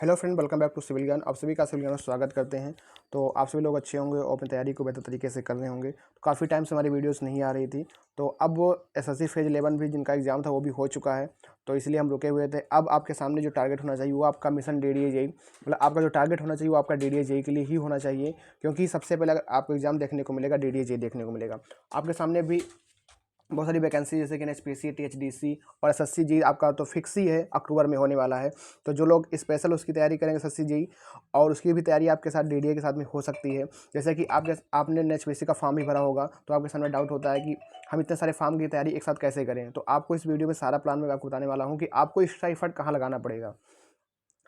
Hello friend, welcome back to Civil Gyan. आप सभी का सिविल ज्ञान में स्वागत करते हैं। तो आप सभी लोग अच्छे होंगे और अपनी तैयारी को बेहतर तरीके से कर रहे होंगे। तो काफ़ी टाइम से हमारी वीडियोस नहीं आ रही थी, तो अब वो एसएससी फेज 11 भी जिनका एग्जाम था वो भी हो चुका है, तो इसलिए हम रुके हुए थे। अब आपके सामने जो टारगेट होना चाहिए वो आपका मिशन डीडीए जेई, मतलब आपका जो टारगेट होना चाहिए वो आपका डीडीए जेई के लिए ही होना चाहिए, क्योंकि सबसे पहले अगर आपको एग्जाम देखने को मिलेगा डीडीए जेई देखने को मिलेगा। आपके सामने भी बहुत सारी वैकेंसी जैसे कि एचपीसी, टीएचडीसी और एसएससी जी आपका तो फिक्स ही है, अक्टूबर में होने वाला है। तो जो लोग स्पेशल उसकी तैयारी करेंगे एसएससी जी, और उसकी भी तैयारी आपके साथ डीडीए के साथ में हो सकती है। जैसे कि आपने एचपीसी का फॉर्म भी भरा होगा, तो आपके सामने डाउट होता है कि हम इतने सारे फॉर्म की तैयारी एक साथ कैसे करें। तो आपको इस वीडियो में सारा प्लान मैं आपको बताने वाला हूँ कि आपको एक्स्ट्रा एफर्ट कहाँ लगाना पड़ेगा।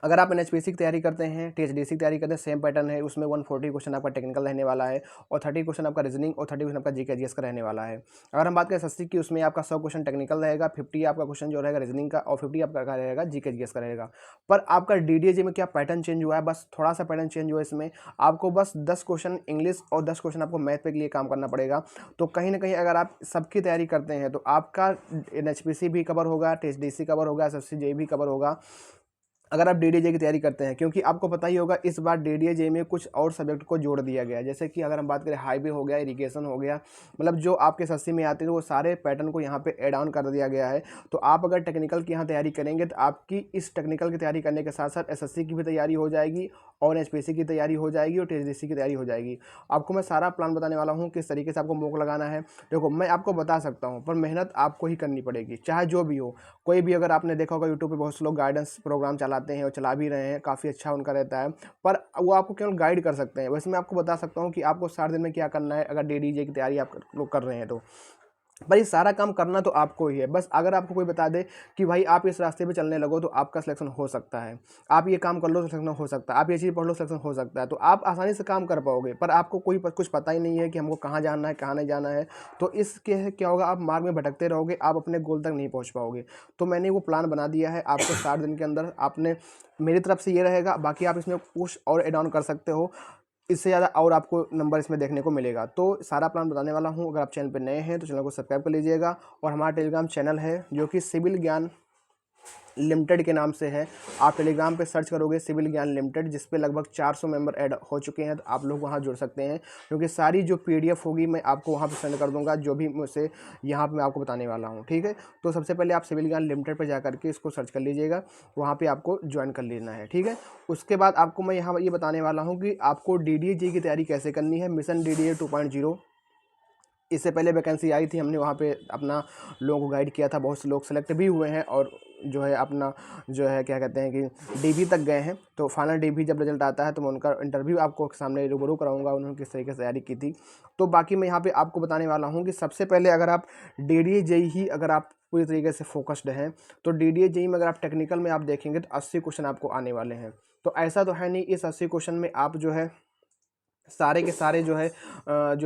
अगर आप एनएचपीसी की तैयारी करते हैं, टीएचडीसी की तैयारी करते हैं, सेम पैटर्न है। उसमें 140 क्वेश्चन आपका टेक्निकल रहने वाला है और 30 क्वेश्चन आपका रीजनिंग और 30 क्वेश्चन आपका जीके जीएस का रहने वाला है। अगर हम बात करें एसएससी की, उसमें आपका 100 क्वेश्चन टेक्निकल रहेगा, 50 आपका क्वेश्चन जो रहेगा रीजनिंग का और 50 आपका रहेगा जीके जीएस का रहेगा। पर आपका डीडीए में क्या पैटर्न चेंज हुआ है, बस थोड़ा सा पैटर्न चेंज हुआ है। इसमें आपको बस 10 क्वेश्चन इंग्लिश और 10 क्वेश्चन आपको मैथ पे के लिए काम करना पड़ेगा। तो कहीं ना कहीं अगर आप सबकी तैयारी करते हैं तो आपका एनएचपीसी भी कवर होगा, टीएचडीसी कवर होगा, एसएससी जेई भी कवर होगा, अगर आप डीडीए की तैयारी करते हैं। क्योंकि आपको पता ही होगा इस बार डीडीए में कुछ और सब्जेक्ट को जोड़ दिया गया है। जैसे कि अगर हम बात करें हाईवे हो गया, इरिगेशन हो गया, मतलब जो आपके एसएससी में आते हैं वो सारे पैटर्न को यहाँ पे ऐड ऑन कर दिया गया है। तो आप अगर टेक्निकल की यहाँ तैयारी करेंगे तो आपकी इस टेक्निकल की तैयारी करने के साथ साथ एसएससी की भी तैयारी हो जाएगी और एचपीसी की तैयारी हो जाएगी और टीएचडीसी की तैयारी हो जाएगी। आपको मैं सारा प्लान बताने वाला हूँ किस तरीके से आपको मॉक लगाना है। देखो, मैं आपको बता सकता हूँ पर मेहनत आपको ही करनी पड़ेगी, चाहे जो भी हो। कोई भी, अगर आपने देखा होगा यूट्यूब पे बहुत से लोग गाइडेंस प्रोग्राम चलाते हैं और चला भी रहे हैं, काफ़ी अच्छा उनका रहता है, पर वो आपको केवल गाइड कर सकते हैं। वैसे मैं आपको बता सकता हूँ कि आपको 60 दिन में क्या करना है अगर डीडीजे की तैयारी आप लोग कर रहे हैं तो। भाई सारा काम करना तो आपको ही है। बस अगर आपको कोई बता दे कि भाई आप इस रास्ते पे चलने लगो तो आपका सिलेक्शन हो सकता है, आप ये काम कर लो तो सिलेक्शन हो सकता है, आप ये चीज़ पढ़ लो सिलेक्शन हो सकता है, तो आप आसानी से काम कर पाओगे। पर आपको कुछ पता ही नहीं है कि हमको कहाँ जाना है, कहाँ नहीं जाना है, तो इसके क्या होगा, आप मार्ग में भटकते रहोगे, आप अपने गोल तक नहीं पहुँच पाओगे। तो मैंने वो प्लान बना दिया है आपको 60 दिन के अंदर। आपने मेरी तरफ से ये रहेगा, बाकी आप इसमें कुछ और एड ऑन कर सकते हो, इससे ज़्यादा और आपको नंबर इसमें देखने को मिलेगा। तो सारा प्लान बताने वाला हूँ। अगर आप चैनल पर नए हैं तो चैनल को सब्सक्राइब कर लीजिएगा, और हमारा टेलीग्राम चैनल है जो कि सिविल ज्ञान लिमिटेड के नाम से है। आप टेलीग्राम पे सर्च करोगे सिविल ज्ञान लिमिटेड, जिस पे लगभग 400 मेंबर ऐड हो चुके हैं, तो आप लोग वहाँ जुड़ सकते हैं। क्योंकि सारी जो पीडीएफ होगी मैं आपको वहाँ पे सेंड कर दूंगा, जो भी मुझसे यहाँ पे मैं आपको बताने वाला हूँ, ठीक है। तो सबसे पहले आप सिविल ज्ञान लिमिटेड पर जा करके इसको सर्च कर लीजिएगा, वहाँ पर आपको ज्वाइन कर लेना है, ठीक है। उसके बाद आपको मैं यहाँ ये बताने वाला हूँ कि आपको डीडीए जी की तैयारी कैसे करनी है। मिशन डीडीए 2.0, इससे पहले वैकेंसी आई थी, हमने वहाँ पे अपना लोगों को गाइड किया था, बहुत से लोग सेलेक्ट भी हुए हैं और जो है अपना जो है क्या कहते हैं कि डीबी तक गए हैं। तो फाइनल डीबी जब रिजल्ट आता है तो मैं उनका इंटरव्यू आपको सामने रूबरू कराऊंगा, उन्होंने किस तरीके से तैयारी की थी। तो बाकी मैं यहाँ पे आपको बताने वाला हूँ कि सबसे पहले अगर आप डीडीए जेई ही अगर आप पूरी तरीके से फोकस्ड हैं तो डीडीए जेई में अगर आप टेक्निकल में आप देखेंगे तो 80 क्वेश्चन आपको आने वाले हैं। तो ऐसा तो है नहीं इस 80 क्वेश्चन में आप जो है सारे के सारे जो है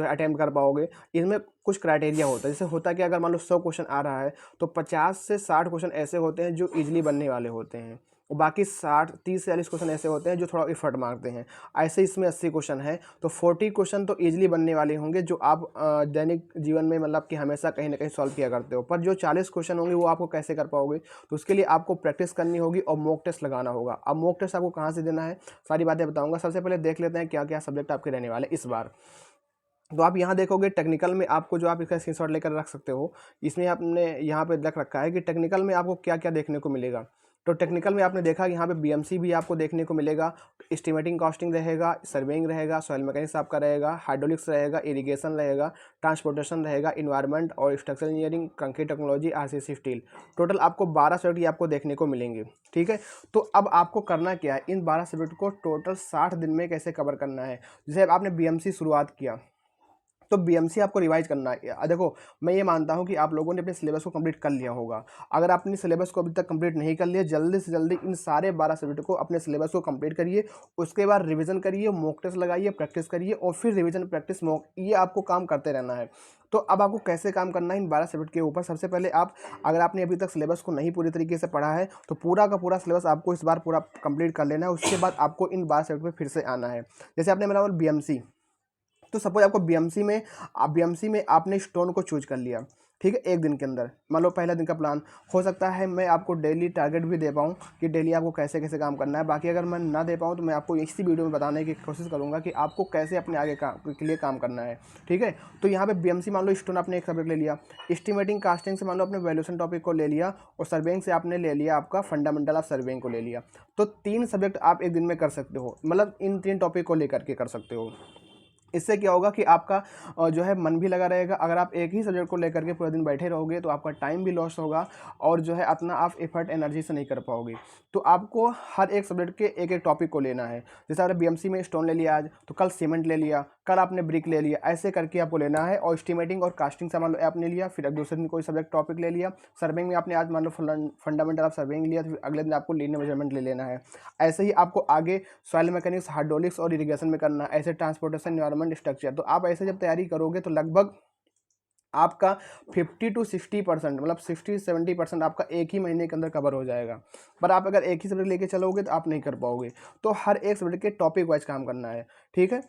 अटेम्प्ट कर पाओगे। इसमें कुछ क्राइटेरिया होता है। जैसे होता है कि अगर मान लो 100 क्वेश्चन आ रहा है तो 50 से 60 क्वेश्चन ऐसे होते हैं जो इजीली बनने वाले होते हैं, और बाकी 30 से 40 क्वेश्चन ऐसे होते हैं जो थोड़ा एफर्ट मांगते हैं। ऐसे इसमें 80 क्वेश्चन है तो 40 क्वेश्चन तो इजीली बनने वाले होंगे, जो आप दैनिक जीवन में मतलब कि हमेशा कहीं ना कहीं सॉल्व किया करते हो। पर जो 40 क्वेश्चन होंगे वो आपको कैसे कर पाओगे, तो उसके लिए आपको प्रैक्टिस करनी होगी और मॉक टेस्ट लगाना होगा। अब मॉक टेस्ट आपको कहाँ से देना है, सारी बातें बताऊंगा। सबसे पहले देख लेते हैं क्या क्या सब्जेक्ट आपके रहने वाले इस बार। तो आप यहाँ देखोगे टेक्निकल में आपको जो आप इसका स्क्रीनशॉट लेकर रख सकते हो, इसमें आपने यहाँ पे रख रखा है कि टेक्निकल में आपको क्या क्या देखने को मिलेगा। तो टेक्निकल में आपने देखा कि यहाँ पे बीएमसी भी आपको देखने को मिलेगा, एस्टिमेटिंग कॉस्टिंग रहेगा, सर्वेइंग रहेगा, सॉइल मैकेनिक्स आपका रहेगा, हाइड्रोलिक्स रहेगा, इरिगेशन रहेगा, ट्रांसपोर्टेशन रहेगा, इन्वायरमेंट और structural engineering, concrete technology, RCC steel. Total आपको 12 सब्जेक्ट आपको देखने को मिलेंगे, ठीक है। तो अब आपको करना क्या है, इन 12 सब्जेक्ट को टोटल 60 दिन में कैसे कवर करना है। जैसे अब आपने बीएमसी शुरुआत किया तो बीएमसी आपको रिवाइज करना है। देखो, मैं ये मानता हूँ कि आप लोगों ने अपने सिलेबस को कंप्लीट कर लिया होगा। अगर आपने सिलेबस को अभी तक कंप्लीट नहीं कर लिया, जल्दी से जल्दी इन सारे 12 सब्जेक्ट को अपने सिलेबस को कंप्लीट करिए। उसके बाद रिवीजन करिए, मॉक टेस्ट लगाइए, प्रैक्टिस करिए, और फिर रिवीजन, प्रैक्टिस, मॉक, ये आपको काम करते रहना है। तो अब आपको कैसे काम करना है इन 12 सब्जेक्ट के ऊपर। सबसे पहले आप, अगर आपने अभी तक सिलेबस को नहीं पूरी तरीके से पढ़ा है तो पूरा का पूरा सिलेबस आपको इस बार पूरा कंप्लीट कर लेना है। उसके बाद आपको इन 12 सब्जेक्ट पर फिर से आना है। जैसे आपने मेरा बीएमसी, तो सपोज आपको बीएमसी में आपने स्टोन को चूज कर लिया। ठीक है, एक दिन के अंदर। मान लो पहला दिन का प्लान हो सकता है मैं आपको डेली टारगेट भी दे पाऊँ कि डेली आपको कैसे कैसे काम करना है। बाकी अगर मैं ना दे पाऊँ तो मैं आपको इसी वीडियो में बताने की कोशिश करूँगा कि आपको कैसे अपने आगे काम के लिए काम करना है। ठीक है, तो यहाँ पे बीएमसी मान लो स्टोन आपने एक सब्जेक्ट ले लिया, एस्टिमेटिंग कास्टिंग से मान लो आपने वैल्यूएशन टॉपिक को ले लिया, और सर्वेइंग से आपने ले लिया आपका फंडामेंटल ऑफ सर्वेइंग को ले लिया। तो 3 सब्जेक्ट आप एक दिन में कर सकते हो, मतलब इन 3 टॉपिक को लेकर के कर सकते हो। इससे क्या होगा कि आपका जो है मन भी लगा रहेगा। अगर आप एक ही सब्जेक्ट को लेकर के पूरा दिन बैठे रहोगे तो आपका टाइम भी लॉस होगा, और जो है अपना आप एफर्ट एनर्जी से नहीं कर पाओगे। तो आपको हर एक सब्जेक्ट के एक एक टॉपिक को लेना है। जैसे आपने बीएमसी में स्टोन ले लिया आज, तो कल सीमेंट ले लिया, कल आपने ब्रिक ले लिया, ऐसे करके आपको लेना है। और एस्टिमेटिंग और कास्टिंग से मान लो आपने लिया, फिर अब दूसरे दिन कोई सब्जेक्ट टॉपिक ले लिया। सर्वेइंग में आपने आज मान लो फंडामेंटल ऑफ सर्वेइंग लिया, तो अगले दिन आपको लीनियर मेजरमेंट ले लेना है। ऐसे ही आपको आगे सॉइल मैकेनिक्स, हाइड्रोलिक्स और इरिगेशन में करना है, ऐसे ट्रांसपोर्टेशन, एनवायरनमेंट, स्ट्रक्चर। तो आप ऐसे जब तैयारी करोगे तो लगभग आपका 50 to 60%, मतलब 60-70% आपका एक ही महीने के अंदर कवर हो जाएगा। पर आप अगर एक ही सब्जेक्ट लेके चलोगे तो आप नहीं कर पाओगे। तो हर एक सब्जेक्ट के टॉपिक वाइज काम करना है। ठीक है,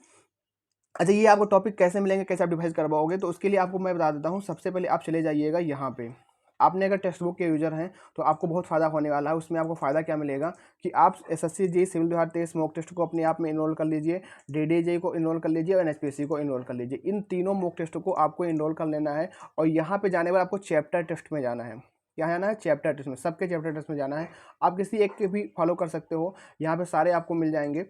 अच्छा ये आपको टॉपिक कैसे मिलेंगे, कैसे आप डिवाइस करवाओगे, तो उसके लिए आपको मैं बता देता हूँ। सबसे पहले आप चले जाइएगा यहाँ पे। आपने अगर टेक्स्ट बुक के यूजर हैं तो आपको बहुत फ़ायदा होने वाला है। उसमें आपको फ़ायदा क्या मिलेगा कि आप एसएससी जी सिविल 2023 मॉक टेस्ट को अपने आप में इनरोल कर लीजिए, डीडीजे को इनरोल कर लीजिए, और एनएचपीसी को इनरोल कर लीजिए। इन तीनों मॉक टेस्ट को आपको इनरोल कर लेना है। और यहाँ पे जाने पर आपको चैप्टर टेस्ट में जाना है। यहाँ जाना है चैप्टर टेस्ट में, सबके चैप्टर टेस्ट में जाना है। आप किसी एक के भी फॉलो कर सकते हो, यहाँ पे सारे आपको मिल जाएंगे।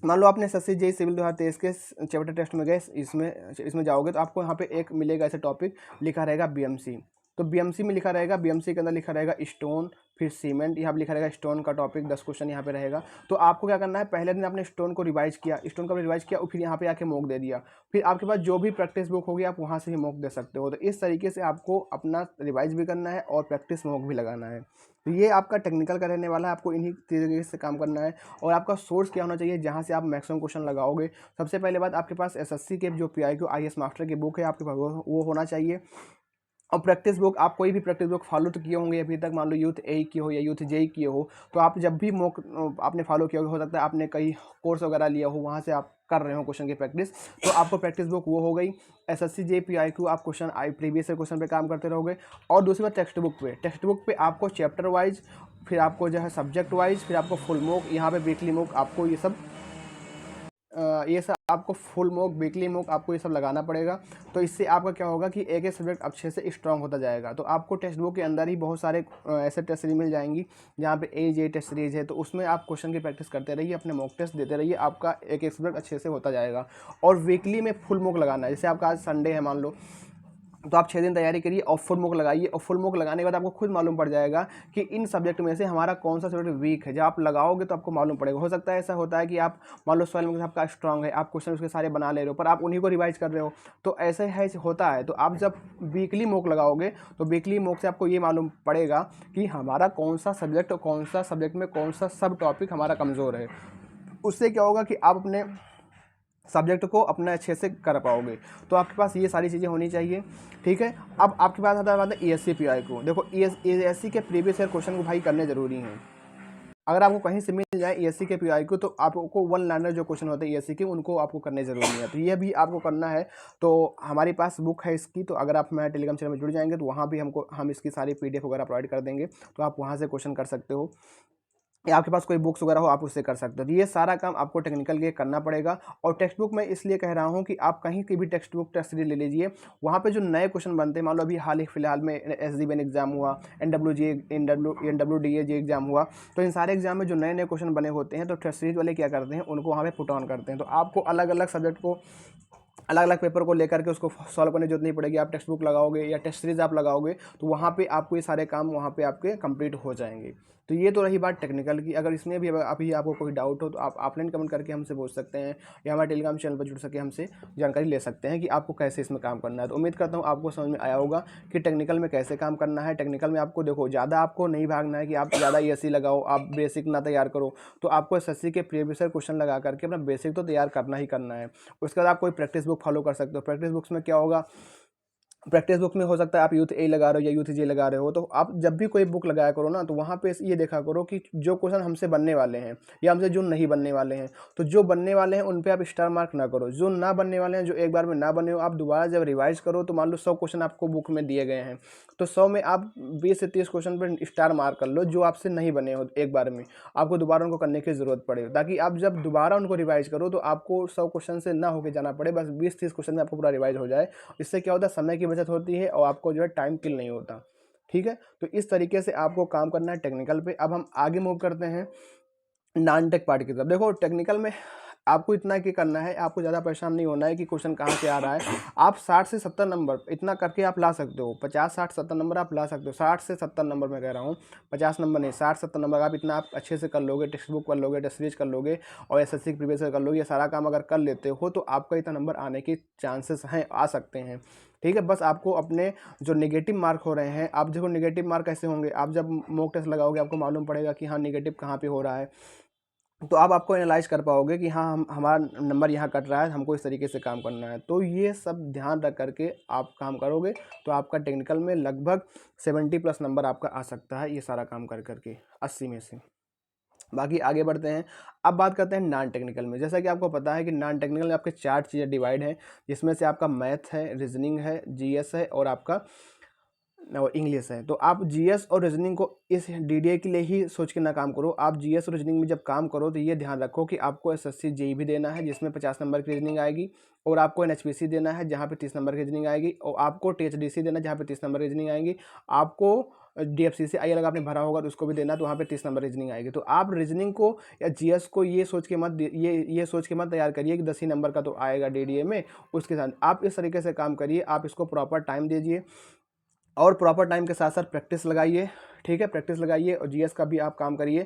मान लो आपने एसएससी जेईई सिविल 2023 के चैप्टर टेस्ट में गए, इसमें जाओगे तो आपको यहाँ पे एक मिलेगा ऐसे टॉपिक, लिखा रहेगा बीएमसी। तो बीएमसी में लिखा रहेगा, बीएमसी के अंदर लिखा रहेगा स्टोन, फिर सीमेंट, यहाँ पे लिखा रहेगा स्टोन का टॉपिक 10 क्वेश्चन यहाँ पे रहेगा। तो आपको क्या करना है, पहले दिन आपने स्टोन को रिवाइज किया, स्टोन का रिवाइज किया, और फिर यहाँ पे आके मॉक दे दिया। फिर आपके पास जो भी प्रैक्टिस बुक होगी आप वहाँ से ही मॉक दे सकते हो। तो इस तरीके से आपको अपना रिवाइज भी करना है और प्रैक्टिस मॉक भी लगाना है। तो ये आपका टेक्निकल का रहने वाला है, आपको इन्हीं तरीके से काम करना है। और आपका सोर्स क्या होना चाहिए जहाँ से आप मैक्सिमम क्वेश्चन लगाओगे। सबसे पहले बात, आपके पास एसएससी के जो पीआईक्यू आईएएस मास्टर की बुक है आपके पास, वो होना चाहिए। और प्रैक्टिस बुक, आप कोई भी प्रैक्टिस बुक फॉलो तो किए होंगे अभी तक, मान लो यूथ ए की हो या यूथ जेई की हो, तो आप जब भी मॉक आपने फॉलो किया हो सकता है आपने कई कोर्स वगैरह लिया हो, वहाँ से आप कर रहे हो क्वेश्चन की प्रैक्टिस। तो आपको प्रैक्टिस बुक वो हो गई। एसएससी जेईई पीआईक्यू आप क्वेश्चन प्रीवियस क्वेश्चन पे काम करते रहोगे। और दूसरी बात, टेक्स्ट बुक पे आपको चैप्टर वाइज, फिर आपको जो है सब्जेक्ट वाइज, फिर आपको फुल मॉक, यहाँ पे वीकली मॉक, आपको ये सब आपको फुल मॉक, वीकली मॉक, आपको ये सब लगाना पड़ेगा। तो इससे आपका क्या होगा कि एक एक सब्जेक्ट अच्छे से स्ट्रांग होता जाएगा। तो आपको टेक्स्ट बुक के अंदर ही बहुत सारे ऐसे टेस्ट सीरीज मिल जाएंगी जहाँ पे एज टेस्ट सीरीज है, तो उसमें आप क्वेश्चन की प्रैक्टिस करते रहिए, अपने मॉक टेस्ट देते रहिए, आपका एक एक सब्जेक्ट अच्छे से होता जाएगा। और वीकली में फुल मॉक लगाना है। जैसे आपका आज संडे है मान लो, तो आप 6 दिन तैयारी करिए और फुल मॉक लगाइए। और फुल मॉक लगाने के बाद आपको खुद मालूम पड़ जाएगा कि इन सब्जेक्ट में से हमारा कौन सा सब्जेक्ट वीक है। जब आप लगाओगे तो आपको मालूम पड़ेगा। हो सकता है ऐसा होता है कि आप मान लो सॉइल में आपका स्ट्रांग है, आप क्वेश्चन उसके सारे बना ले रहे हो, पर आप उन्हीं को रिवाइज कर रहे हो। तो ऐसे है होता है। तो आप जब वीकली मॉक लगाओगे तो वीकली मॉक से आपको ये मालूम पड़ेगा कि हमारा कौन सा सब्जेक्ट और कौन सा सब्जेक्ट में कौन सा सब टॉपिक हमारा कमज़ोर है। उससे क्या होगा कि आप अपने सब्जेक्ट को अपना अच्छे से कर पाओगे। तो आपके पास ये सारी चीज़ें होनी चाहिए। ठीक है, अब आपके पास आता है ईएससी पीआईक्यू। देखो ईएससी के प्रीवियस ईयर क्वेश्चन को भाई करने ज़रूरी हैं। अगर आपको कहीं से मिल जाए ईएससी के पीआईक्यू, तो आपको वन लाइनर जो क्वेश्चन होते हैं ईएससी के, उनको आपको करने ज़रूरी है। तो ये भी आपको करना है। तो हमारे पास बुक है इसकी, तो अगर आप हमारे टेलीग्राम चैनल में जुड़ जाएंगे तो वहाँ भी हम इसकी सारी पीडीएफ वगैरह प्रोवाइड कर देंगे। तो आप वहाँ से क्वेश्चन कर सकते हो, या आपके पास कोई बुक्स वगैरह हो आप उससे कर सकते हो। तो ये सारा काम आपको टेक्निकल के करना पड़ेगा। और टेक्स्ट बुक मैं इसलिए कह रहा हूँ कि आप कहीं की भी टेक्स्ट बुक टेस्ट सीरीज ले लीजिए, वहाँ पे जो नए क्वेश्चन बनते हैं, मान लो अभी हाल ही फिलहाल में एसडीबीएन एग्जाम हुआ, एनडब्ल्यूडीए एग्जाम हुआ, तो इन सारे एग्जाम में जो नए नए क्वेश्चन बने होते हैं तो टेस्ट सीरीज वाले क्या करते हैं, उनको वहाँ पे पुट ऑन करते हैं। तो आपको अलग अलग सब्जेक्ट को, अलग अलग पेपर को लेकर के उसको सॉल्व करने की जरूरत नहीं पड़ेगी। आप टेक्स्ट बुक लगाओगे या टेस्ट सीरीज आप लगाओगे तो वहाँ पे आपको ये सारे काम वहाँ पे आपके कंप्लीट हो जाएंगे। तो ये तो रही बात टेक्निकल की। अगर इसमें भी अभी आपको कोई डाउट हो तो आप ऑफलाइन कमेंट करके हमसे पूछ सकते हैं, या हमारे टेलीग्राम चैनल पर जुड़ सके हमसे जानकारी ले सकते हैं कि आपको कैसे इसमें काम करना है। तो उम्मीद करता हूँ आपको समझ में आया होगा कि टेक्निकल में कैसे काम करना है। टेक्निकल में आपको देखो ज़्यादा आपको नहीं भागना है कि आप ज़्यादा ईएससी लगाओ, आप बेसिक ना तैयार करो। तो आपको एसएससी के प्रीवियस ईयर क्वेश्चन लगा करके अपना बेसिक तो तैयार करना ही करना है। उसके बाद आप कोई प्रैक्टिस बुक फॉलो कर सकते हो। प्रैक्टिस बुक्स में क्या होगा, प्रैक्टिस बुक में हो सकता है आप यूथ ए लगा रहे हो या यूथ जे लगा रहे हो, तो आप जब भी कोई बुक लगाया करो ना, तो वहाँ पे ये देखा करो कि जो क्वेश्चन हमसे बनने वाले हैं या हमसे जो नहीं बनने वाले हैं, तो जो बनने वाले हैं उन पे आप स्टार मार्क ना करो, जो ना बनने वाले हैं, जो एक बार में ना बने हो, आप दोबारा जब रिवाइज करो तो मान लो 100 क्वेश्चन आपको बुक में दिए गए हैं, तो 100 में आप 20 से 30 क्वेश्चन पर स्टार मार्क कर लो जो आपसे नहीं बने हो एक बार में, आपको दोबारा उनको करने की ज़रूरत पड़े, ताकि आप जब दोबारा उनको रिवाइज करो तो आपको 100 क्वेश्चन से ना होकर जाना पड़े, बस 20-30 क्वेश्चन में आपको पूरा रिवाइज हो जाए। इससे क्या होता है, समय की बचत होती है और आपको जो है टाइम किल नहीं होता। ठीक है, तो इस तरीके से आपको काम करना है टेक्निकल पे। अब हम आगे मूव करते हैं नॉन टेक पार्ट की तरफ। देखो टेक्निकल में आपको इतना की करना है, आपको ज़्यादा परेशान नहीं होना है कि क्वेश्चन कहाँ से आ रहा है। आप 60 से 70 नंबर इतना करके आप ला सकते हो, 50 60 70 नंबर आप ला सकते हो। 60 से 70 नंबर मैं कह रहा हूँ, 50 नंबर नहीं, 60 70 नंबर आप इतना आप अच्छे से कर लोगे, टेक्स्ट बुक कर लोगे, टेस्ट सीरीज कर लोगे और एसएससी प्रीवियस कर लोगे, ये सारा काम अगर कर लेते हो तो आपका इतना नंबर आने के चांसेस हैं, आ सकते हैं। ठीक है, बस आपको अपने जो नेगेटिव मार्क हो रहे हैं, आप देखो नेगेटिव मार्क कैसे होंगे, आप जब मॉक टेस्ट लगाओगे आपको मालूम पड़ेगा कि हाँ नेगेटिव कहाँ पे हो रहा है, तो आप आपको एनालाइज कर पाओगे कि हाँ हम हमारा नंबर यहाँ कट रहा है, हमको इस तरीके से काम करना है। तो ये सब ध्यान रख करके आप काम करोगे तो आपका टेक्निकल में लगभग 70+ नंबर आपका आ सकता है, ये सारा काम कर करके 80 में से। बाकी आगे बढ़ते हैं। अब बात करते हैं नॉन टेक्निकल में। जैसा कि आपको पता है कि नॉन टेक्निकल में आपके 4 चीज़ें डिवाइड हैं, जिसमें से आपका मैथ है, रीजनिंग है, जीएस है और आपका और इंग्लिश है। तो आप जीएस और रीजनिंग को इस डीडीए के लिए ही सोच के ना काम करो। आप जीएस और रीजनिंग में जब काम करो तो ये ध्यान रखो कि आपको एसएससी जेईई भी देना है जिसमें 50 नंबर की रीजनिंग आएगी, और आपको एनएचपीसी देना है जहाँ पे 30 नंबर की रीजनिंग आएगी, और आपको टीएचडीसी देना है जहाँ पे 30 नंबर की रीजनिंग आएगी, आपको डीएफसीसी आई अगर आपने भरा होगा तो उसको भी देना, तो वहाँ पे 30 नंबर रीजनिंग आएगी। तो आप रीजनिंग को या जीएस को ये सोच के मत ये सोच के मत तैयार करिए कि 10 ही नंबर का तो आएगा डीडीए में, उसके साथ आप इस तरीके से काम करिए, आप इसको प्रॉपर टाइम दीजिए और प्रॉपर टाइम के साथ साथ प्रैक्टिस लगाइए। ठीक है, प्रैक्टिस लगाइए और जीएस का भी आप काम करिए,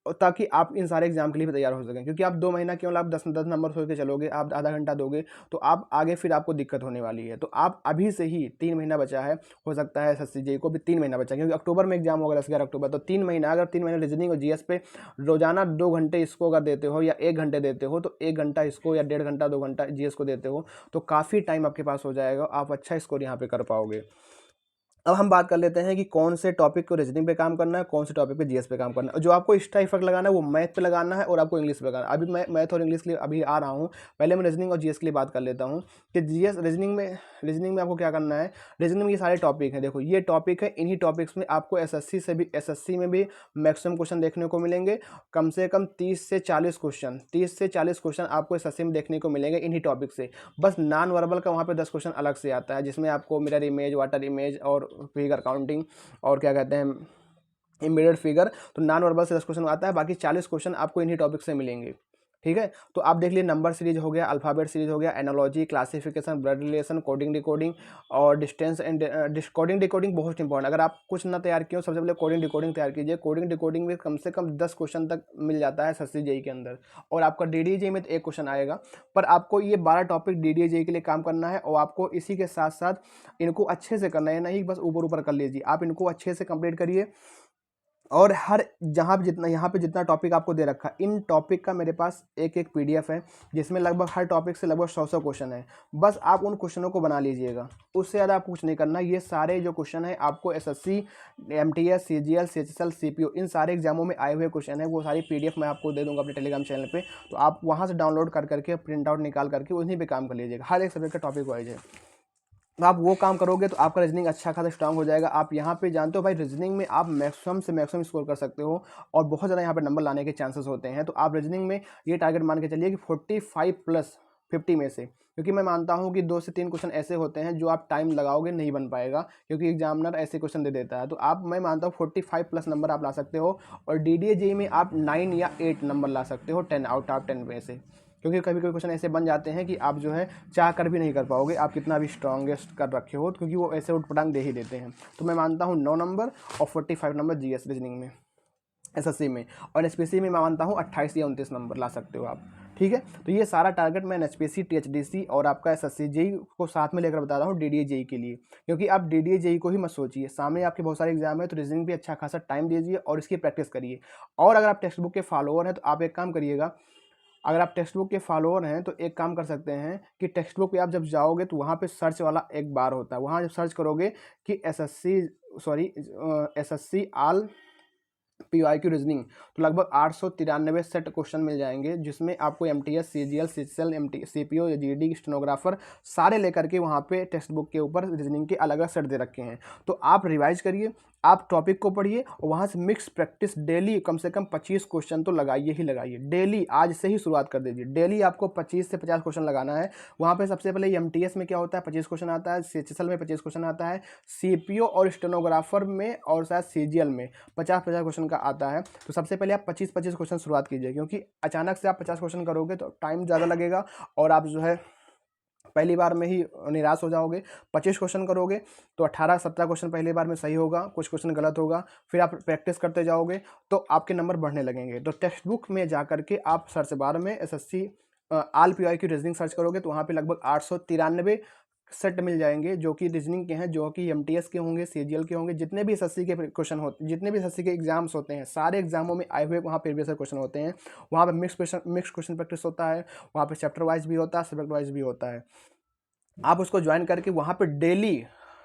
और ताकि आप इन सारे एग्जाम के लिए भी तैयार हो सकें। क्योंकि आप 2 महीना केवल आप 10 नंबर सोच के चलोगे, आप आधा घंटा दोगे तो आप आगे फिर आपको दिक्कत होने वाली है। तो आप अभी से ही 3 महीना बचा है, हो सकता है एसएससी जेईई को भी 3 महीना बचा है, क्योंकि अक्टूबर में एग्जाम होगा 10-11 अक्टूबर, तो 3 महीना, अगर 3 महीने रीजनिंग और जीएस पे रोजाना 2 घंटे इसको अगर देते हो या 1 घंटे देते हो, तो 1 घंटा इसको या 1.5 घंटा 2 घंटा जीएस को देते हो तो काफ़ी टाइम आपके पास हो जाएगा, आप अच्छा स्कोर यहाँ पे कर पाओगे। अब हम बात कर लेते हैं कि कौन से टॉपिक को रीजनिंग पे काम करना है, कौन से टॉपिक पे जीएस पे काम करना है। जो आपको एक्स्ट्रा इफेक्ट लगाना है वो मैथ पे लगाना है और आपको इंग्लिश पे लगाना है। अभी मैं मैथ और इंग्लिश के लिए अभी आ रहा हूँ, पहले मैं रीजनिंग और जीएस के लिए बात कर लेता हूँ कि जीएस रीजनिंग में आपको क्या करना है। रीजनिंग में ये सारे टॉपिक हैं, देखो ये टॉपिक है, इन्हीं टॉपिक्स में आपको एसएससी में भी मैक्सिमम क्वेश्चन देखने को मिलेंगे। कम से कम 30 से 40 क्वेश्चन आपको एसएससी में देखने को मिलेंगे इन्हीं टॉपिक से। बस नॉन वर्बल का वहाँ पे 10 क्वेश्चन अलग से आता है, जिसमें आपको मिरर इमेज, वाटर इमेज और फिगर काउंटिंग और क्या कहते हैं इमीडिएट फिगर, तो नॉन वर्बल से 10 क्वेश्चन आता है, बाकी 40 क्वेश्चन आपको इन्हीं टॉपिक से मिलेंगे। ठीक है, तो आप देख लीजिए, नंबर सीरीज हो गया, अल्फ़ाबेट सीरीज हो गया, analogy, classification, blood relation, coding decoding और डिस्टेंस एंड कोडिंग डिकोडिंग बहुत इंपॉर्टेंट। अगर आप कुछ ना तैयार किए हो, सबसे पहले कोडिंग डिकोडिंग तैयार कीजिए। कोडिंग डिकोडिंग में कम से कम 10 क्वेश्चन तक मिल जाता है एसएससी जेईई के अंदर, और आपका डीडीए जेईई में तो 1 क्वेश्चन आएगा। पर आपको ये 12 टॉपिक डीडीए जेईई के लिए काम करना है, और आपको इसी के साथ साथ इनको अच्छे से करना है, नहीं बस ऊपर ऊपर कर लीजिए, आप इनको अच्छे से कंप्लीट करिए। और हर जहाँ पे जितना यहाँ पे जितना टॉपिक आपको दे रखा है, इन टॉपिक का मेरे पास एक एक पीडीएफ है, जिसमें लगभग हर टॉपिक से लगभग 100 क्वेश्चन है। बस आप उन क्वेश्चनों को बना लीजिएगा, उससे ज़्यादा आप कुछ नहीं करना। ये सारे जो क्वेश्चन है आपको SSC, MTS, CGL, CHSL, CPO, इन सारे एग्जामों में आए हुए क्वेश्चन है, वो सारी पीडीएफ मैं आपको दे दूँगा अपने टेलीग्राम चैनल पर, तो आप वहाँ से डाउनलोड कर करके प्रिंट आउट निकाल करके उन्हीं पर काम कर लीजिएगा। हर एक सब्जेक्ट का टॉपिक वाइज है, तो आप वो काम करोगे तो आपका रीजनिंग अच्छा खासा स्ट्रांग हो जाएगा। आप यहाँ पे जानते हो भाई, रीजनिंग में आप मैक्सिमम से मैक्सिमम स्कोर कर सकते हो और बहुत ज़्यादा यहाँ पे नंबर लाने के चांसेस होते हैं। तो आप रीजनिंग में ये टारगेट मान के चलिए कि 45+50 में से, क्योंकि मैं मानता हूँ कि 2 से 3 क्वेश्चन ऐसे होते हैं जो आप टाइम लगाओगे नहीं बन पाएगा, क्योंकि एग्जामिनर ऐसे क्वेश्चन दे देता है। तो आप, मैं मानता हूँ 45+ नंबर आप ला सकते हो, और डीडीए जेईई में आप 9 या 8 नंबर ला सकते हो 10 आउट ऑफ 10 में से, क्योंकि कभी कभी क्वेश्चन ऐसे बन जाते हैं कि आप जो है चाह कर भी नहीं कर पाओगे, आप कितना भी स्ट्रॉन्गेस्ट कर रखे हो, क्योंकि वो ऐसे उठपटांग दे ही देते हैं। तो मैं मानता हूँ 9 नंबर और 45 नंबर जीएस रीजनिंग में, एसएससी में, और एनएचपीसी में मैं मानता हूँ 28 या 29 नंबर ला सकते हो आप। ठीक है, तो ये सारा टारगेट मैं एनएचपीसी, टीएचडीसी और आपका एसएससी जेईई को साथ में लेकर बता रहा हूँ डीडीए जेईई के लिए, क्योंकि आप डीडीए जेईई को ही मत सोचिए, सामने आपके बहुत सारे एग्जाम है, तो रीजनिंग भी अच्छा खासा टाइम दीजिए और इसकी प्रैक्टिस करिए। और अगर आप टेक्स्ट बुक के फॉलोअर हैं तो आप एक काम करिएगा, अगर आप टेक्स्ट बुक के फॉलोअर हैं तो एक काम कर सकते हैं कि टेक्स्ट बुक पे आप जब जाओगे तो वहाँ पे सर्च वाला एक बार होता है, वहाँ जब सर्च करोगे कि एसएससी ऑल पीवाईक्यू रीजनिंग, तो लगभग 893 सेट क्वेश्चन मिल जाएंगे, जिसमें आपको MTS, CGL, CHL, MT, CPO या जीडी, स्टेनोग्राफर सारे लेकर के वहाँ पे टेक्स्ट बुक के ऊपर रीजनिंग के अलग अलग सेट दे रखे हैं। तो आप रिवाइज करिए, आप टॉपिक को पढ़िए और वहाँ से मिक्स प्रैक्टिस डेली कम से कम 25 क्वेश्चन तो लगाइए ही लगाइए। डेली आज से ही शुरुआत कर दीजिए, डेली आपको 25 से 50 क्वेश्चन लगाना है। वहाँ पे सबसे पहले एमटीएस में क्या होता है, 25 क्वेश्चन आता है, सीएचएल में 25 क्वेश्चन आता है, सीपीओ और स्टेनोग्राफर में और शायद सीजीएल में 50-50 क्वेश्चन का आता है। तो सबसे पहले आप 25-25 क्वेश्चन शुरुआत कीजिए, क्योंकि अचानक से आप 50 क्वेश्चन करोगे तो टाइम ज़्यादा लगेगा और आप जो है पहली बार में ही निराश हो जाओगे। 25 क्वेश्चन करोगे तो 18-17 क्वेश्चन पहली बार में सही होगा, कुछ क्वेश्चन गलत होगा, फिर आप प्रैक्टिस करते जाओगे तो आपके नंबर बढ़ने लगेंगे। तो टेक्स्ट बुक में जा करके आप सर्च बार में SSC all PYQ reasoning search करोगे तो वहाँ पे लगभग 893 सेट मिल जाएंगे, जो कि रीजनिंग के हैं, जो कि एमटीएस के होंगे, सीजीएल के होंगे, जितने भी एसएससी के क्वेश्चन होते, जितने भी एसएससी के एग्जाम्स होते हैं, सारे एग्जामों में आए हुए वहाँ प्रीवियस क्वेश्चन होते हैं। वहाँ पे मिक्स क्वेश्चन प्रैक्टिस होता है, वहाँ पे चैप्टर वाइज भी होता है, सब्जेक्ट वाइज भी होता है। आप उसको ज्वाइन करके वहाँ पे डेली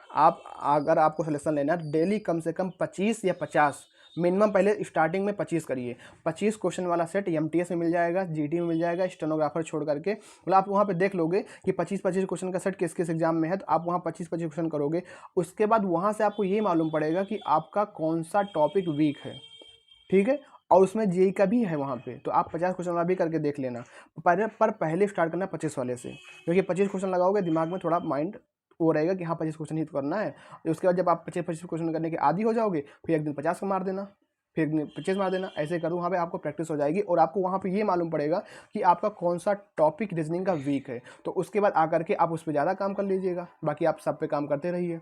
आप, अगर आपको सिलेक्शन लेना है तो डेली कम से कम 25 या 50 मिनिमम, पहले स्टार्टिंग में 25 करिए। 25 क्वेश्चन वाला सेट एमटीएस में मिल जाएगा, जीटी में मिल जाएगा, स्टेनोग्राफर छोड़ करके, मतलब आप वहाँ पे देख लोगे कि 25-25 क्वेश्चन का सेट किस किस एग्जाम में है, तो आप वहाँ 25-25 क्वेश्चन करोगे। उसके बाद वहाँ से आपको ये मालूम पड़ेगा कि आपका कौन सा टॉपिक वीक है, ठीक है, और उसमें जेई का भी है वहाँ पे, तो आप 50 क्वेश्चन वाला भी करके देख लेना। पहले स्टार्ट करना 25 वाले से, क्योंकि 25 क्वेश्चन लगाओगे दिमाग में थोड़ा माइंड वो रहेगा कि हाँ 25 क्वेश्चन ही तो करना है। उसके बाद जब आप 25 क्वेश्चन करने के आदी हो जाओगे, फिर एक दिन 50 का मार देना, फिर एक दिन 25 मार देना, ऐसे करो, वहाँ पे आपको प्रैक्टिस हो जाएगी और आपको वहाँ पे ये मालूम पड़ेगा कि आपका कौन सा टॉपिक रीजनिंग का वीक है। तो उसके बाद आकर के आप उस पर ज़्यादा काम कर लीजिएगा, बाकी आप सब पे काम करते रहिए,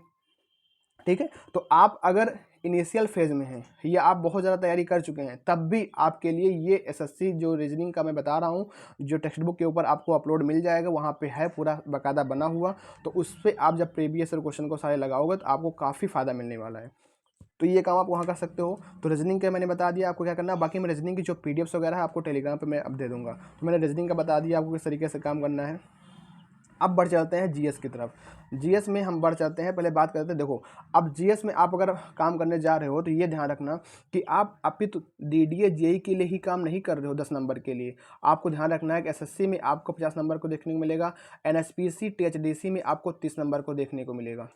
ठीक है। तो आप अगर इनिशियल फेज में हैं या आप बहुत ज़्यादा तैयारी कर चुके हैं, तब भी आपके लिए ये एसएससी जो रीजनिंग का मैं बता रहा हूँ, जो टेक्स्ट बुक के ऊपर आपको अपलोड मिल जाएगा, वहाँ पे है पूरा बाकायदा बना हुआ, तो उस पर आप जब प्रीवियस क्वेश्चन को सारे लगाओगे तो आपको काफ़ी फ़ायदा मिलने वाला है। तो ये काम आप वहाँ कर सकते हो। तो रीजनिंग का मैंने बता दिया आपको क्या करना है, बाकी मैं रीजनिंग की जो पीडीएफ्स वगैरह है आपको टेलीग्राम पे मैं अब दे दूँगा। तो मैंने रीजनिंग का बता दिया आपको किस तरीके से काम करना है। अब बढ़ चलते हैं जीएस की तरफ। जीएस में हम बढ़ चलते हैं, पहले बात करते हैं, देखो अब जीएस में आप अगर काम करने जा रहे हो तो ये ध्यान रखना कि आप अभी तो डीडीए जेई के लिए ही काम नहीं कर रहे हो 10 नंबर के लिए। आपको ध्यान रखना है कि एसएससी में आपको 50 नंबर को देखने को मिलेगा, एनएसपीसी टीएचडीसी में आपको 30 नंबर को देखने को मिलेगा,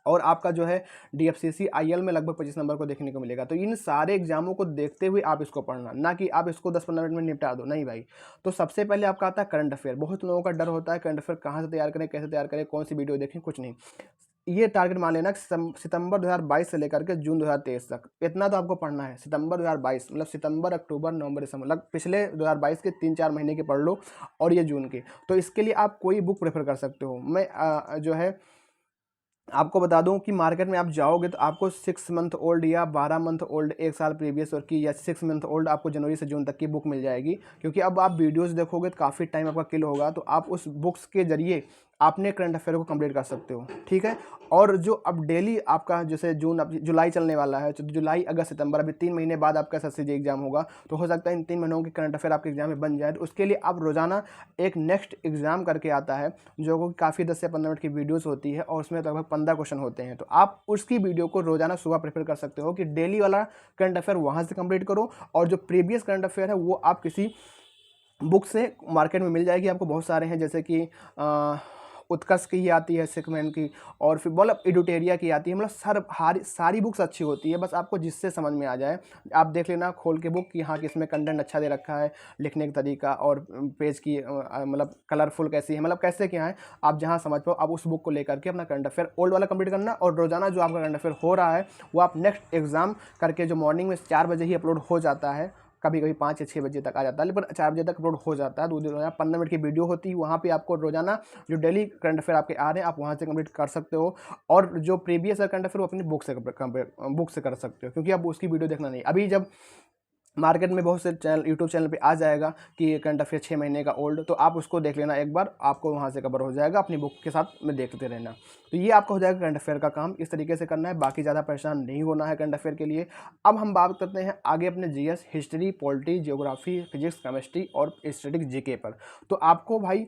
और आपका जो है डीएफसीसी आईएल में लगभग 25 नंबर को देखने को मिलेगा। तो इन सारे एग्जामों को देखते हुए आप इसको पढ़ना, ना कि आप इसको 10-15 मिनट में निपटा दो, नहीं भाई। तो सबसे पहले आपका आता है करंट अफेयर। बहुत लोगों का डर होता है करंट अफेयर कहाँ से तैयार करें, कैसे तैयार करें, कौन सी वीडियो देखें, कुछ नहीं। ये टारगेट मान लेना कि सितंबर 2022 से लेकर के जून 2023 तक इतना तो आपको पढ़ना है। सितंबर 2022 मतलब सितंबर, अक्टूबर, नवंबर, दिसंबर, मतलब पिछले 2022 के 3-4 महीने के पढ़ लो, और ये जून के। तो इसके लिए आप कोई बुक प्रेफर कर सकते हो। मैं जो है आपको बता दूं कि मार्केट में आप जाओगे तो आपको 6 मंथ ओल्ड या 12 मंथ ओल्ड, 1 साल प्रीवियस और की, या 6 मंथ ओल्ड आपको जनवरी से जून तक की बुक मिल जाएगी। क्योंकि अब आप वीडियोस देखोगे तो काफ़ी टाइम आपका किल होगा, तो आप उस बुक्स के जरिए अपने करंट अफेयर को कंप्लीट कर सकते हो, ठीक है। और जो अब डेली आपका जैसे जून, अब जुलाई चलने वाला है, तो जुलाई, अगस्त, सितंबर, अभी 3 महीने बाद आपका एसएससी एग्जाम होगा, तो हो सकता है इन 3 महीनों के करंट अफेयर आपके एग्जाम में बन जाए। तो उसके लिए आप रोजाना एक नेक्स्ट एग्जाम करके आता है, जो कि काफ़ी 10 से 15 मिनट की वीडियोस होती है, और उसमें लगभग 15 क्वेश्चन होते हैं। तो आप उसकी वीडियो को रोजाना सुबह प्रेफर कर सकते हो कि डेली वाला करंट अफेयर वहाँ से कंप्लीट करो, और जो प्रीवियस करंट अफेयर है वो आप किसी बुक से मार्केट में मिल जाएगी। आपको बहुत सारे हैं, जैसे कि उत्कर्ष की ही आती है सेगमेंट की, और फिर मतलब एडुटेरिया की आती है, मतलब सारी बुक्स अच्छी होती है, बस आपको जिससे समझ में आ जाए आप देख लेना खोल के बुक कि हाँ कि इसमें कंटेंट अच्छा दे रखा है, लिखने का तरीका और पेज की मतलब कलरफुल कैसी है, मतलब कैसे क्या है, आप जहाँ समझ पाओ आप उस बुक को लेकर के अपना करंट अफेयर ओल्ड वाला कंप्लीट करना। और रोजाना जो आपका करंट अफेयर हो रहा है वो आप नेक्स्ट एग्जाम करके, जो मॉर्निंग में 4 बजे ही अपलोड हो जाता है, कभी कभी 5 या 6 बजे तक आ जाता है, लेकिन 4 बजे तक अपलोड हो जाता है। 15 मिनट की वीडियो होती है, वहाँ पे आपको रोजाना जो डेली करंट अफेयर आपके आ रहे हैं आप वहाँ से कंप्लीट कर सकते हो। और जो प्रीवियस करंट अफेयर वो अपनी बुक से कर सकते हो, क्योंकि अब उसकी वीडियो देखना नहीं। अभी जब मार्केट में बहुत से चैनल, यूट्यूब चैनल पे आ जाएगा कि करंट अफेयर 6 महीने का ओल्ड, तो आप उसको देख लेना एक बार, आपको वहाँ से कवर हो जाएगा, अपनी बुक के साथ में देखते रहना। तो ये आपका हो जाएगा करंट अफेयर का काम, इस तरीके से करना है, बाकी ज़्यादा परेशान नहीं होना है करंट अफेयर के लिए। अब हम बात करते हैं आगे अपने GS, history, polity, geography, physics, chemistry और स्टैटिक जीके पर। तो आपको भाई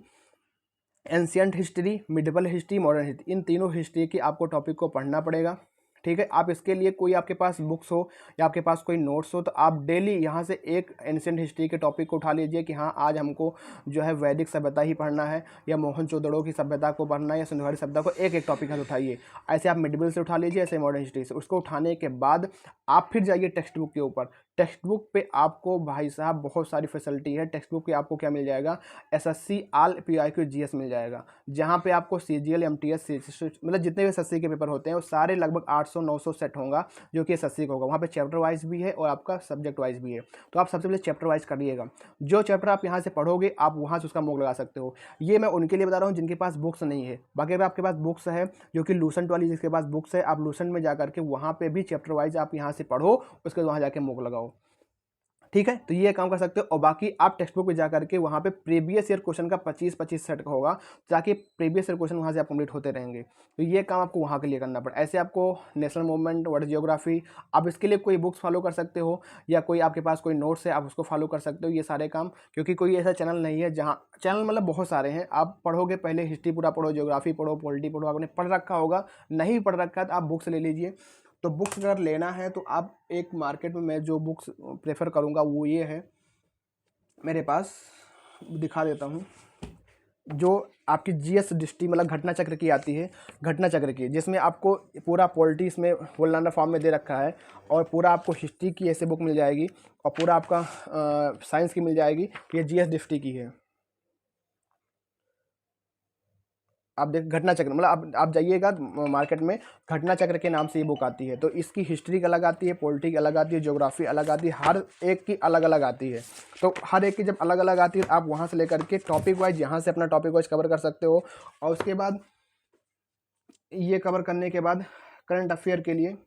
ancient history, medieval history, modern history, इन तीनों हिस्ट्री की आपको टॉपिक को पढ़ना पड़ेगा। ठीक है, आप इसके लिए कोई आपके पास बुक्स हो या आपके पास कोई नोट्स हो, तो आप डेली यहाँ से एक एंशियंट हिस्ट्री के टॉपिक को उठा लीजिए कि हाँ आज हमको जो है वैदिक सभ्यता ही पढ़ना है, या मोहनजोदड़ो की सभ्यता को पढ़ना है, या सिंधुघाटी सभ्यता को, एक एक टॉपिक हाथ उठाइए। ऐसे आप मिडिवल से उठा लीजिए, ऐसे मॉडर्न हिस्ट्री से। उसको उठाने के बाद आप फिर जाइए टेक्स्ट बुक के ऊपर। टेक्स्ट बुक पे आपको भाई साहब बहुत सारी फैसिलिटी है। टेक्स्ट बुक पे आपको क्या मिल जाएगा, एसएससी ऑल पीआईक्यू जीएस मिल जाएगा, जहाँ पे आपको सीजीएल, एमटीएस, मतलब जितने भी एसएससी के पेपर होते हैं वो सारे लगभग 800-900 सेट होगा, जो कि एसएससी का होगा। वहाँ पे चैप्टर वाइज भी है और आपका सब्जेक्ट वाइज भी है। तो आप सबसे पहले चैप्टर वाइज करिएगा। जो चैप्टर आप यहाँ से पढ़ोगे आप वहाँ से उसका मोक लगा सकते हो। ये मैं उनके लिए बता रहा हूँ जिनके पास बुक्स नहीं है। बाकी अगर आपके पास बुक्स है, जो कि लूसेंट वाली जिसके पास बुक्स है, आप लूसेंट में जाकर के वहाँ पे भी चैप्टर वाइज आप यहाँ से पढ़ो, उसके बाद वहाँ जाके मोक लगाओ। ठीक है, तो ये काम कर सकते हो। और बाकी आप टेक्स्ट बुक पे जाकर के वहाँ पे प्रीवियस ईयर क्वेश्चन का 25-25 सेट का होगा, ताकि प्रीवियस ईयर क्वेश्चन वहाँ से आप कंप्लीट होते रहेंगे। तो ये काम आपको वहाँ के लिए करना पड़े। ऐसे आपको नेशनल मूवमेंट, वर्ल्ड जियोग्राफी, आप इसके लिए कोई बुक्स फॉलो कर सकते हो, या कोई आपके पास कोई नोट्स है आप उसको फॉलो कर सकते हो, ये सारे काम। क्योंकि कोई ऐसा चैनल नहीं है जहाँ, चैनल मतलब बहुत सारे हैं, आप पढ़ोगे पहले हिस्ट्री पूरा पढ़ो, जियोग्राफी पढ़ो, पॉलिटी पढ़ो, आपने पढ़ रखा होगा। नहीं पढ़ रखा है तो आप बुक्स ले लीजिए। तो बुक्स अगर लेना है तो आप एक मार्केट में, मैं जो बुक्स प्रेफर करूँगा वो ये है, मेरे पास दिखा देता हूँ, जो आपकी जीएस डिस्ट्री मतलब घटना चक्र की आती है, घटना चक्र की, जिसमें आपको पूरा पॉलिटी इसमें होल नाना फॉर्म में दे रखा है, और पूरा आपको हिस्ट्री की ऐसे बुक मिल जाएगी, और पूरा आपका साइंस की मिल जाएगी। ये जीएस डिस्ट्री की है। आप देख, घटना चक्र मतलब आप जाइएगा मार्केट में, घटना चक्र के नाम से ये बुक आती है। तो इसकी हिस्ट्री अलग आती है, पॉलिटी अलग आती है, ज्योग्राफी अलग आती है, हर एक की अलग अलग आती है। तो हर एक की जब अलग अलग आती है तो आप वहाँ से लेकर के टॉपिक वाइज यहाँ से अपना टॉपिक वाइज कवर कर सकते हो। और उसके बाद ये कवर करने के बाद करंट अफेयर के लिए,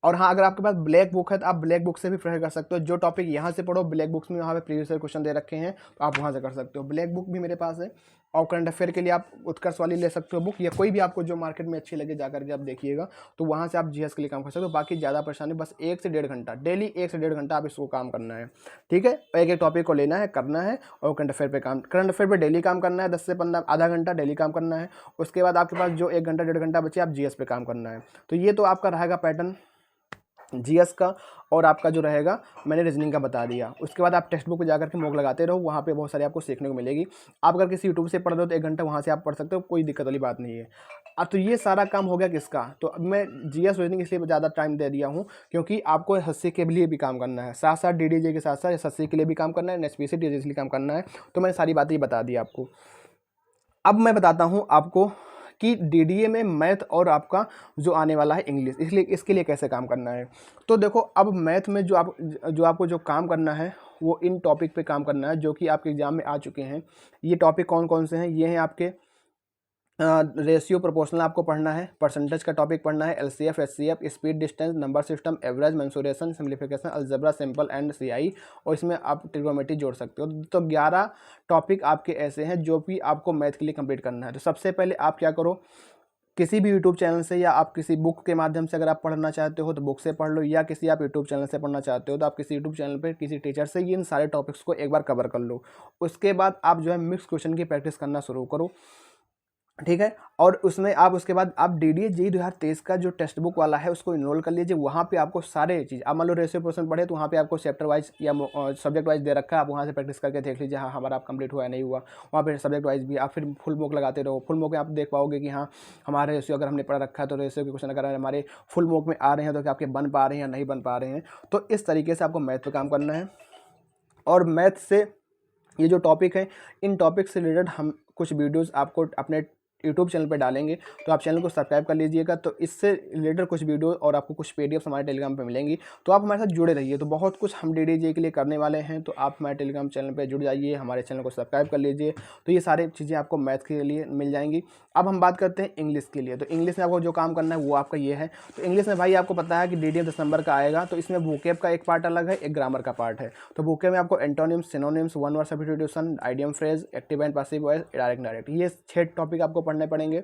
और हाँ अगर आपके पास ब्लैक बुक है तो आप ब्लैक बुक से भी प्रेफर कर सकते हो। जो टॉपिक यहाँ से पढ़ो, ब्लैक बुक्स में वहाँ पे प्रीवियस ईयर क्वेश्चन दे रखे हैं, तो आप वहाँ से कर सकते हो। ब्लैक बुक भी मेरे पास है। और करंट अफेयर के लिए आप उत्कर्ष वाली ले सकते हो बुक, या कोई भी आपको जो मार्केट में अच्छी लगे जाकर के आप देखिएगा, तो वहाँ से आप जीएस के लिए काम कर सकते हो। बाकी ज़्यादा परेशानी, बस 1 से 1.5 घंटा डेली, 1 से 1.5 घंटा आप इसको काम करना है। ठीक है, एक एक टॉपिक को लेना है, करना है, और करंट अफेयर पे काम, करंट अफेयर पे डेली काम करना है, 10 से 15 आधा घंटा डेली काम करना है। उसके बाद आपके पास जो 1 घंटा 1.5 घंटा बचे, आप जीएस पे काम करना है। तो ये तो आपका रहेगा पैटर्न जीएस का। और आपका जो रहेगा, मैंने रीजनिंग का बता दिया। उसके बाद आप टेक्स्ट बुक पे जाकर के मोक लगाते रहो, वहाँ पे बहुत सारी आपको सीखने को मिलेगी। आप अगर किसी यूट्यूब से पढ़ रहे हो तो 1 घंटा वहाँ से आप पढ़ सकते हो, कोई दिक्कत वाली बात नहीं है। अब तो ये सारा काम हो गया किसका, तो अब मैं जीएस रीजनिंग इसलिए ज़्यादा टाइम दे दिया हूँ क्योंकि आपको एसएससी के लिए भी काम करना है, साथ साथ डीडीजे के साथ साथ एसएससी के लिए भी काम करना है, एसपीसी डीडीजे के लिए काम करना है। तो मैंने सारी बातें बता दी आपको। अब मैं बताता हूँ आपको कि डीडीए में मैथ और आपका जो आने वाला है इंग्लिश, इसलिए इसके लिए कैसे काम करना है। तो देखो, अब मैथ में जो आपको जो काम करना है वो इन टॉपिक पे काम करना है जो कि आपके एग्जाम में आ चुके हैं। ये टॉपिक कौन कौन से हैं, ये हैं आपके रेशियो प्रोपोर्शनल आपको पढ़ना है, परसेंटेज का टॉपिक पढ़ना है, LCF, HCF, speed, distance, number system, average, mensuration, simplification, algebra, simple and CI, और इसमें आप ट्रिग्नोमेट्री जोड़ सकते हो। तो 11 टॉपिक आपके ऐसे हैं जो कि आपको मैथ के लिए कंप्लीट करना है। तो सबसे पहले आप क्या करो, किसी भी यूट्यूब चैनल से या आप किसी बुक के माध्यम से अगर आप पढ़ना चाहते हो तो बुक से पढ़ लो, या किसी आप यूट्यूब चैनल से पढ़ना चाहते हो तो आप किसी यूट्यूब चैनल पे किसी टीचर से इन सारे टॉपिक्स को एक बार कवर कर लो। उसके बाद आप जो है मिक्स क्वेश्चन की प्रैक्टिस करना शुरू करो। ठीक है, और उसमें आप उसके बाद आप डीडीए जेईई 2023 का जो टेक्स्ट बुक वाला है उसको इनरोल कर लीजिए। वहाँ पे आपको सारे चीज़, आप मान लो रेशियो परसेंट पढ़े तो वहाँ पे आपको चैप्टर वाइज या सब्जेक्ट वाइज दे रखा है, आप वहाँ से प्रैक्टिस करके देख लीजिए हाँ हमारा आप कंप्लीट हुआ है नहीं हुआ। वहाँ पे सब्जेक्ट वाइज भी आप फिर फुल मोक लगाते रहो। फुल मोक में आप देख पाओगे कि हाँ हमारे रेशियो अगर हमने पढ़ रखा है तो रेशियो के क्वेश्चन अगर हमारे फुल मोक में आ रहे हैं तो क्या आपके बन पा रहे हैं या नहीं बन पा रहे हैं। तो इस तरीके से आपको मैथ पर काम करना है। और मैथ से ये जो टॉपिक है, इन टॉपिक से रिलेटेड हम कुछ वीडियोज़ आपको अपने यूट्यूब चैनल पे डालेंगे, तो आप चैनल को सब्सक्राइब कर लीजिएगा। तो इससे रिलेटेड कुछ वीडियो और आपको कुछ पीडीएफ हमारे टेलीग्राम पे मिलेंगी, तो आप हमारे साथ जुड़े रहिए। तो बहुत कुछ हम डीडीजे के लिए करने वाले हैं, तो आप हमारे टेलीग्राम चैनल पे जुड़ जाइए, हमारे चैनल को सब्सक्राइब कर लीजिए। तो ये सारी चीज़ें आपको मैथ के लिए मिल जाएंगी। अब हम बात करते हैं इंग्लिश के लिए। तो इंग्लिश में आपको जो काम करना है वो आपका ये है। तो इंग्लिश में भाई आपको पता है कि डीडीएम 10 नंबर का आएगा, तो इसमें वोकेब का एक पार्ट अलग है, एक ग्रामर का पार्ट है। तो वोकेब में आपको antonyms, synonyms, one word substitution, idiom phrase, active and passive voice, direct, ये 6 टॉपिक आपको पढ़ने पड़ेंगे।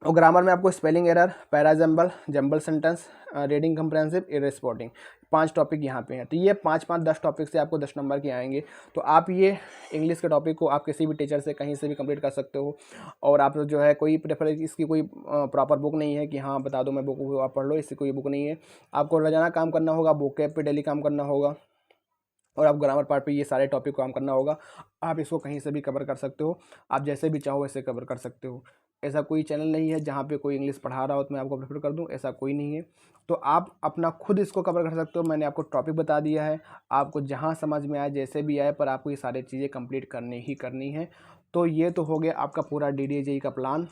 और ग्रामर में आपको spelling error, parajumble, jumble sentence, reading comprehensive, error spotting, 5 topic यहाँ पे हैं। तो ये 5-5 10 टॉपिक से आपको 10 नंबर के आएंगे। तो आप ये इंग्लिश के टॉपिक को आप किसी भी टीचर से कहीं से भी कंप्लीट कर सकते हो। और आप जो है कोई प्रेफर, इसकी कोई प्रॉपर बुक नहीं है कि हाँ बता दो मैं बुक आप पढ़ लो, इसकी कोई बुक नहीं है। आपको रोजाना काम करना होगा, वोकैब पे डेली काम करना होगा, और आप ग्रामर पार्ट पे ये सारे टॉपिक को काम करना होगा। आप इसको कहीं से भी कवर कर सकते हो, आप जैसे भी चाहो वैसे कवर कर सकते हो। ऐसा कोई चैनल नहीं है जहाँ पे कोई इंग्लिश पढ़ा रहा हो तो मैं आपको प्रेफर कर दूँ, ऐसा कोई नहीं है। तो आप अपना खुद इसको कवर कर सकते हो। मैंने आपको टॉपिक बता दिया है, आपको जहाँ समझ में आए जैसे भी आए, पर आपको ये सारी चीज़ें कंप्लीट करनी ही करनी है। तो ये तो हो गया आपका पूरा DDJE का प्लान,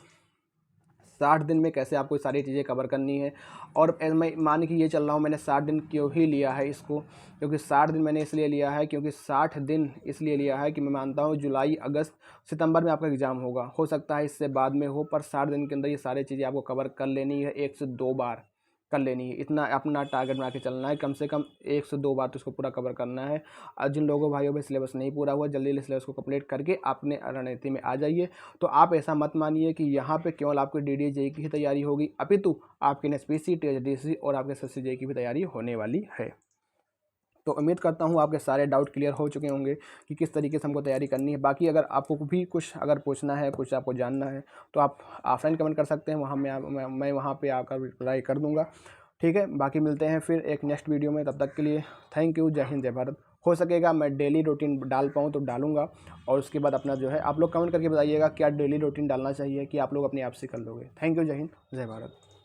60 दिन में कैसे आपको सारी चीज़ें कवर करनी है। और मैं मान के ये चल रहा हूँ, मैंने 60 दिन क्यों ही लिया है इसको, क्योंकि 60 दिन मैंने इसलिए लिया है, क्योंकि 60 दिन इसलिए लिया है कि मैं मानता हूँ जुलाई, अगस्त, सितंबर में आपका एग्ज़ाम होगा, हो सकता है इससे बाद में हो, पर 60 दिन के अंदर ये सारी चीज़ें आपको कवर कर लेनी है, 1 से 2 बार कर लेनी है। इतना अपना टारगेट बना के चलना है, कम से कम 1 से 2 बार तो इसको पूरा कवर करना है। और जिन लोगों भाइयों में सिलेबस नहीं पूरा हुआ, जल्दी सिलेबस को कंप्लीट करके अपने रणनीति में आ जाइए। तो आप ऐसा मत मानिए कि यहाँ पे केवल आपकी DDJE की ही तैयारी होगी, अपितु आपकी NSPC, THDC और आपके SSC JEE की भी तैयारी होने वाली है। तो उम्मीद करता हूँ आपके सारे डाउट क्लियर हो चुके होंगे कि किस तरीके से हमको तैयारी करनी है। बाकी अगर आपको भी कुछ अगर पूछना है, कुछ आपको जानना है, तो आप ऑफलाइन कमेंट कर सकते हैं, वहाँ मैं वहाँ पे आकर रिप्लाई कर दूँगा। ठीक है, बाकी मिलते हैं फिर एक नेक्स्ट वीडियो में। तब तक के लिए थैंक यू। जय हिंद, जय भारत। हो सकेगा मैं डेली रूटीन डाल पाऊँ तो डालूंगा, और उसके बाद अपना जो है आप लोग कमेंट करके बताइएगा क्या डेली रूटीन डालना चाहिए, कि आप लोग अपने आप से कर लोगे। थैंक यू, जय हिंद, जय भारत।